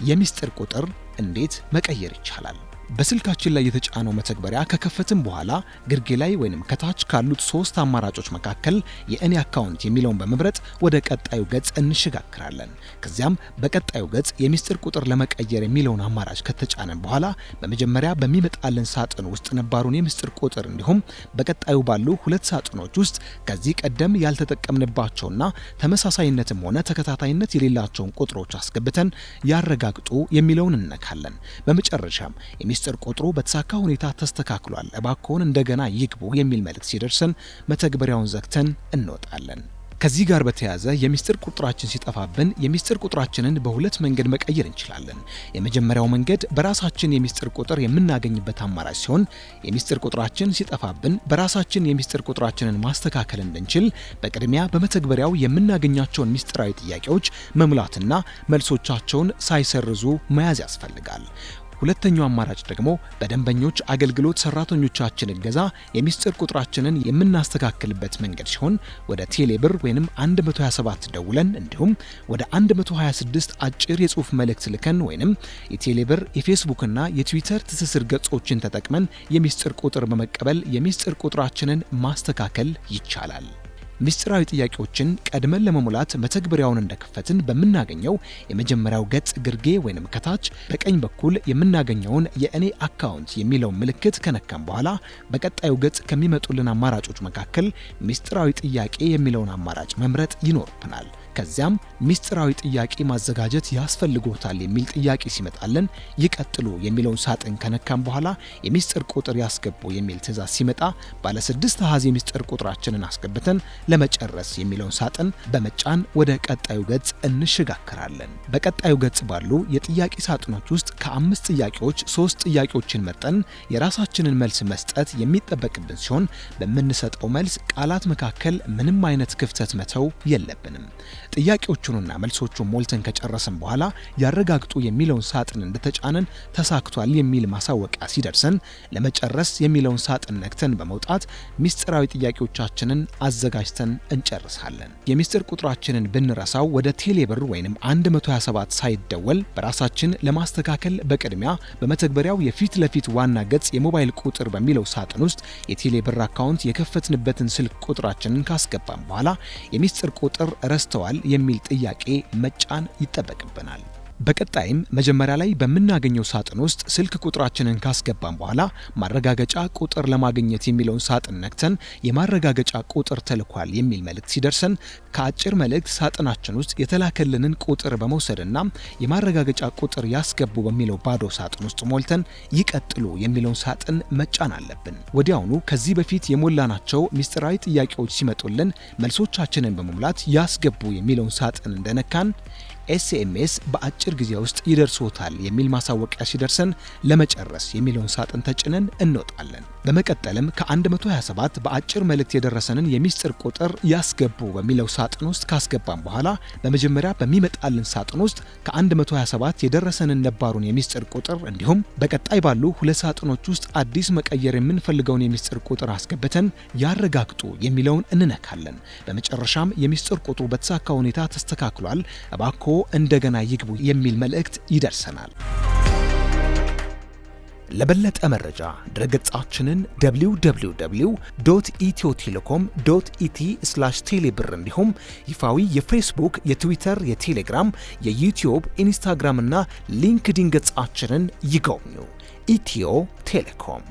የሚስጥር ቁጥር እንዴት መቀየር ይቻላል? በስልካችን ላይ የተጫነው መተግበሪያ ከከፈትን በኋላ ግርጌ ላይ ወይንም ከታች ካሉት 3 አማራጮች መካከል የእኔ አካውንት የሚለውን በመምረጥ ወደ ቀጣዩ ገጽ እንሸጋግራለን። ከዚያም በቀጣዩ ገጽ የሚስጥር ቁጥር ለመቀየር የሚለውን አማራጭ ከተጫነን በኋላ በመጀመሪያ በሚመጣልን ሳጥን ውስጥ ነባሩን የሚስጥር ቁጥር እንዲሁም በቀጣዩ ባሉ 2 ሳጥኖች ውስጥ ከዚህ ቀደም ያልተጠቀምንባቸውና ተመሳሳይነትም ሆነ ተከታታይነት የሌላቸውን ቁጥሮች አስገብተን ያረጋግጡ የሚለውን እንነካለን። በመጨረሻም ሚስጥር ቁጥሩ በተሳካ ሁኔታ ተስተካክሏል፣ እባክዎን እንደገና ይግቡ የሚል መልእክት ሲደርሰን መተግበሪያውን ዘግተን እንወጣለን። ከዚህ ጋር በተያያዘ የሚስጥር ቁጥራችን ሲጠፋብን የሚስጥር ቁጥራችንን በሁለት መንገድ መቀየር እንችላለን። የመጀመሪያው መንገድ በራሳችን የሚስጥር ቁጥር የምናገኝበት አማራጭ ሲሆን የሚስጥር ቁጥራችን ሲጠፋብን በራሳችን የሚስጥር ቁጥራችንን ማስተካከል እንድንችል በቅድሚያ በመተግበሪያው የምናገኛቸውን ሚስጥራዊ ጥያቄዎች መሙላትና መልሶቻቸውን ሳይሰርዙ መያዝ ያስፈልጋል። ሁለተኛው አማራጭ ደግሞ በደንበኞች አገልግሎት ሰራተኞቻችን እገዛ የሚስጥር ቁጥራችንን የምናስተካክልበት መንገድ ሲሆን ወደ ቴሌብር ወይንም 127 ደውለን እንዲሁም ወደ 126 አጭር የጽሑፍ መልእክት ልከን ወይንም የቴሌብር የፌስቡክና የትዊተር ትስስር ገጾችን ተጠቅመን የሚስጥር ቁጥር በመቀበል የሚስጥር ቁጥራችንን ማስተካከል ይቻላል። ሚስጥራዊ ጥያቄዎችን ቀድመን ለመሙላት መተግበሪያውን እንደከፈትን በምናገኘው የመጀመሪያው ገጽ ግርጌ ወይንም ከታች በቀኝ በኩል የምናገኘውን የእኔ አካውንት የሚለውን ምልክት ከነካም በኋላ በቀጣዩ ገጽ ከሚመጡልን አማራጮች መካከል ሚስጥራዊ ጥያቄ የሚለውን አማራጭ መምረጥ ይኖርብናል። ከዚያም ሚስጥራዊ ጥያቄ ማዘጋጀት ያስፈልጎታል የሚል ጥያቄ ሲመጣልን ይቀጥሉ የሚለውን ሳጥን ከነካም በኋላ የሚስጥር ቁጥር ያስገቡ የሚል ትዕዛዝ ሲመጣ ባለ 6 አሃዝ የሚስጥር ቁጥራችንን አስገብተን ለመጨረስ የሚለውን ሳጥን በመጫን ወደ ቀጣዩ ገጽ እንሸጋግራለን። በቀጣዩ ገጽ ባሉ የጥያቄ ሳጥኖች ውስጥ ከ5 ጥያቄዎች 3 ጥያቄዎችን መርጠን የራሳችንን መልስ መስጠት የሚጠበቅብን ሲሆን በምንሰጠው መልስ ቃላት መካከል ምንም አይነት ክፍተት መተው የለብንም። ጥያቄዎቹንና መልሶቹን ሞልተን ከጨረስን በኋላ ያረጋግጡ የሚለውን ሳጥን እንደተጫነን ተሳክቷል የሚል ማሳወቂያ ሲደርሰን ለመጨረስ የሚለውን ሳጥን ነክተን በመውጣት ሚስጥራዊ ጥያቄዎቻችንን አዘጋጅተን እንጨርሳለን። የሚስጥር ቁጥራችንን ብንረሳው ወደ ቴሌብር ወይንም 127 ሳይደወል በራሳችን ለማስተካከል በቅድሚያ በመተግበሪያው የፊት ለፊት ዋና ገጽ የሞባይል ቁጥር በሚለው ሳጥን ውስጥ የቴሌብር አካውንት የከፈትንበትን ስልክ ቁጥራችንን ካስገባን በኋላ የሚስጥር ቁጥር ረስተዋል የሚል ጥያቄ መጫን ይጠበቅብናል። በቀጣይም መጀመሪያ ላይ በምናገኘው ሳጥን ውስጥ ስልክ ቁጥራችንን ካስገባን በኋላ ማረጋገጫ ቁጥር ለማግኘት የሚለውን ሳጥን ነክተን የማረጋገጫ ቁጥር ተልኳል የሚል መልእክት ሲደርሰን ከአጭር መልእክት ሳጥናችን ውስጥ የተላከልንን ቁጥር በመውሰድና የማረጋገጫ ቁጥር ያስገቡ በሚለው ባዶ ሳጥን ውስጥ ሞልተን ይቀጥሉ የሚለውን ሳጥን መጫን አለብን። ወዲያውኑ ከዚህ በፊት የሞላናቸው ሚስጥራዊ ጥያቄዎች ሲመጡልን መልሶቻችንን በመሙላት ያስገቡ የሚለውን ሳጥን እንደነካን ኤስኤምኤስ በአጭር ጊዜ ውስጥ ይደርሶታል የሚል ማሳወቂያ ሲደርሰን ለመጨረስ የሚለውን ሳጥን ተጭነን እንወጣለን። በመቀጠልም ከ127 በአጭር መልእክት የደረሰንን የሚስጥር ቁጥር ያስገቡ በሚለው ሳጥን ውስጥ ካስገባን በኋላ በመጀመሪያ በሚመጣልን ሳጥን ውስጥ ከ127 የደረሰንን ነባሩን የሚስጥር ቁጥር እንዲሁም በቀጣይ ባሉ 2 ሳጥኖች ውስጥ አዲስ መቀየር የምንፈልገውን የሚስጥር ቁጥር አስገብተን ያረጋግጡ የሚለውን እንነካለን። በመጨረሻም የሚስጥር ቁጥሩ በተሳካ ሁኔታ ተስተካክሏል፣ እባክዎ እንደገና ይግቡ የሚል መልእክት ይደርሰናል። ለበለጠ መረጃ ድረገጻችንን www.ethiotelecom.et/telebir እንዲሁም ይፋዊ የፌስቡክ፣ የትዊተር፣ የቴሌግራም፣ የዩቲዩብ፣ ኢንስታግራም እና ሊንክድኢን ገጻችንን ይጎብኙ። ኢትዮ ቴሌኮም